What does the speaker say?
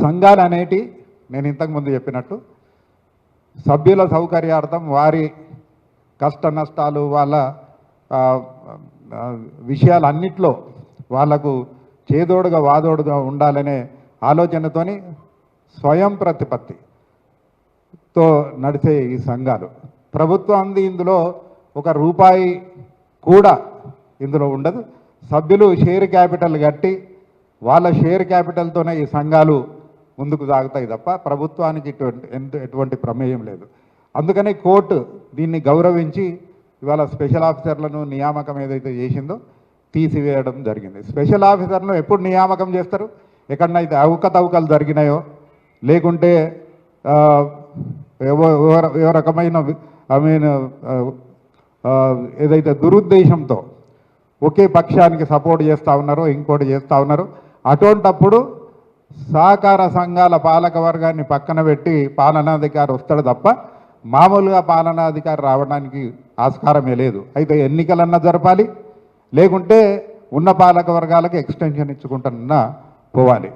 సంఘాలు అనేటి నేను ఇంతకుముందు చెప్పినట్టు సభ్యుల సౌకర్యార్థం వారి కష్ట నష్టాలు వాళ్ళ విషయాలన్నిట్లో వాళ్లకు చేదోడుగా వాదోడుగా ఉండాలనే ఆలోచనతోని స్వయం ప్రతిపత్తితో నడిచే ఈ సంఘాలు. ప్రభుత్వంది ఇందులో ఒక రూపాయి కూడా ఇందులో ఉండదు. సభ్యులు షేర్ క్యాపిటల్ కట్టి వాళ్ళ షేర్ క్యాపిటల్తోనే ఈ సంఘాలు ముందుకు సాగుతాయి తప్ప ప్రభుత్వానికి ఎటువంటి ప్రమేయం లేదు. అందుకని కోర్టు దీన్ని గౌరవించి ఇవాళ స్పెషల్ ఆఫీసర్లను నియామకం ఏదైతే చేసిందో తీసివేయడం జరిగింది. స్పెషల్ ఆఫీసర్ను ఎప్పుడు నియామకం చేస్తారు? ఎక్కడనైతే అవకతవకలు జరిగినాయో లేకుంటే ఏ రకమైన ఏదైతే దురుద్దేశంతో ఒకే పక్షానికి సపోర్ట్ చేస్తూ ఉన్నారో ఇంకోటి చేస్తూ ఉన్నారో అటువంటప్పుడు సహకార సంఘాల పాలక వర్గాన్ని పక్కన పెట్టి పాలనాధికారి వస్తాడు తప్ప మామూలుగా పాలనాధికారి రావడానికి ఆస్కారమే లేదు. అయితే ఎన్నికలన్నా జరపాలి, లేకుంటే ఉన్న పాలక వర్గాలకు ఎక్స్టెన్షన్ ఇచ్చుకుంటున్నా పోవాలి.